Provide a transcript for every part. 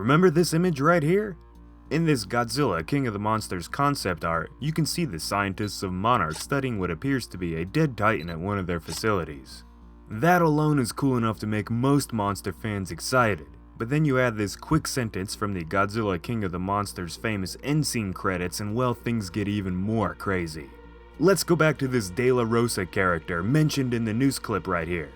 Remember this image right here? In this Godzilla King of the Monsters concept art, you can see the scientists of Monarch studying what appears to be a dead titan at one of their facilities. That alone is cool enough to make most monster fans excited, but then you add this quick sentence from the Godzilla King of the Monsters famous end scene credits and well, things get even more crazy. Let's go back to this De La Rosa character mentioned in the news clip right here.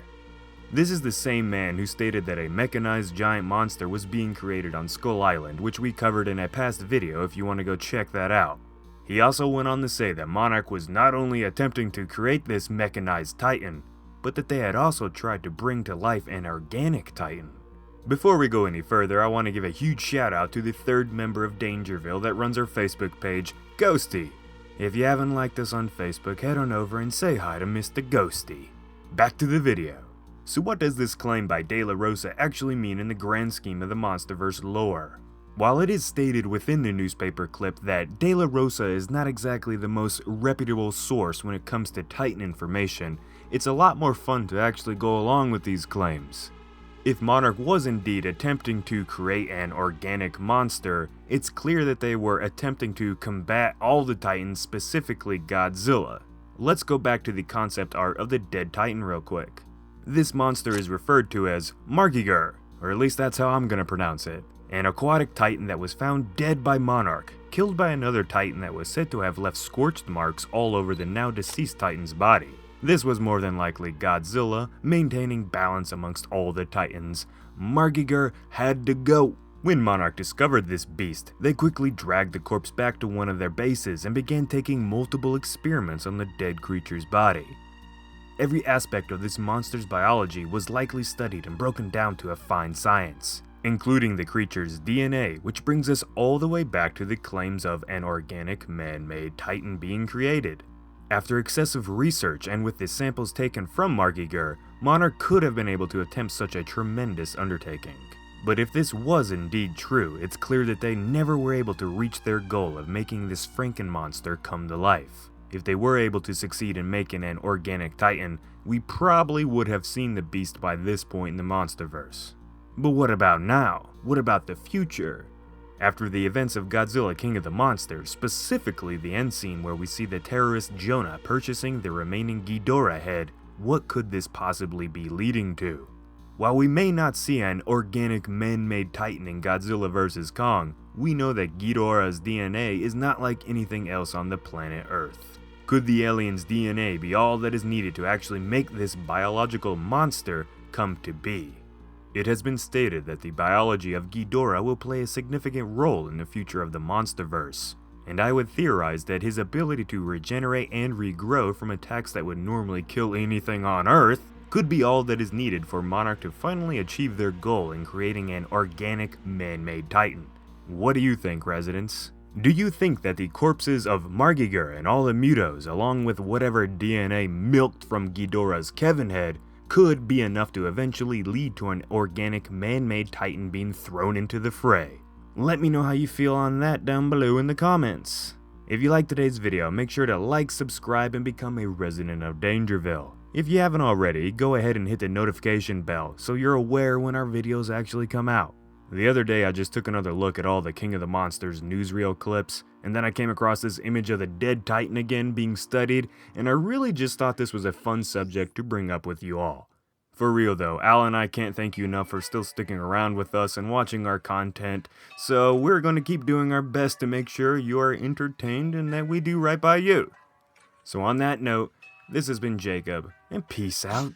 This is the same man who stated that a mechanized giant monster was being created on Skull Island, which we covered in a past video if you want to go check that out. He also went on to say that Monarch was not only attempting to create this mechanized titan, but that they had also tried to bring to life an organic titan. Before we go any further, I want to give a huge shout out to the third member of Dangerville that runs our Facebook page, Ghosty. If you haven't liked us on Facebook, head on over and say hi to Mr. Ghosty. Back to the video. So what does this claim by De La Rosa actually mean in the grand scheme of the Monsterverse lore? While it is stated within the newspaper clip that De La Rosa is not exactly the most reputable source when it comes to Titan information, it's a lot more fun to actually go along with these claims. If Monarch was indeed attempting to create an organic monster, it's clear that they were attempting to combat all the Titans, specifically Godzilla. Let's go back to the concept art of the dead Titan real quick. This monster is referred to as Margigur, or at least that's how I'm gonna pronounce it, an aquatic titan that was found dead by Monarch, killed by another titan that was said to have left scorched marks all over the now deceased titan's body. This was more than likely Godzilla, maintaining balance amongst all the titans. Margigur had to go. When Monarch discovered this beast, they quickly dragged the corpse back to one of their bases and began taking multiple experiments on the dead creature's body. Every aspect of this monster's biology was likely studied and broken down to a fine science, including the creature's DNA, which brings us all the way back to the claims of an organic man-made titan being created. After excessive research and with the samples taken from Margigur, Monarch could have been able to attempt such a tremendous undertaking. But if this was indeed true, it's clear that they never were able to reach their goal of making this Franken-monster come to life. If they were able to succeed in making an organic titan, we probably would have seen the beast by this point in the Monsterverse. But what about now? What about the future? After the events of Godzilla King of the Monsters, specifically the end scene where we see the terrorist Jonah purchasing the remaining Ghidorah head, what could this possibly be leading to? While we may not see an organic man-made titan in Godzilla vs. Kong, we know that Ghidorah's DNA is not like anything else on the planet Earth. Could the alien's DNA be all that is needed to actually make this biological monster come to be? It has been stated that the biology of Ghidorah will play a significant role in the future of the Monsterverse, and I would theorize that his ability to regenerate and regrow from attacks that would normally kill anything on Earth could be all that is needed for Monarch to finally achieve their goal in creating an organic man-made titan. What do you think, residents? Do you think that the corpses of Margigur and all the Mutos, along with whatever DNA milked from Ghidorah's Kevin head, could be enough to eventually lead to an organic man-made titan being thrown into the fray? Let me know how you feel on that down below in the comments. If you liked today's video, make sure to like, subscribe, and become a resident of Dangerville. If you haven't already, go ahead and hit the notification bell so you're aware when our videos actually come out. The other day I just took another look at all the King of the Monsters newsreel clips, and then I came across this image of the dead titan again being studied, and I really just thought this was a fun subject to bring up with you all. For real though, Al and I can't thank you enough for still sticking around with us and watching our content, so we're going to keep doing our best to make sure you are entertained and that we do right by you. So on that note, this has been Jacob, and peace out.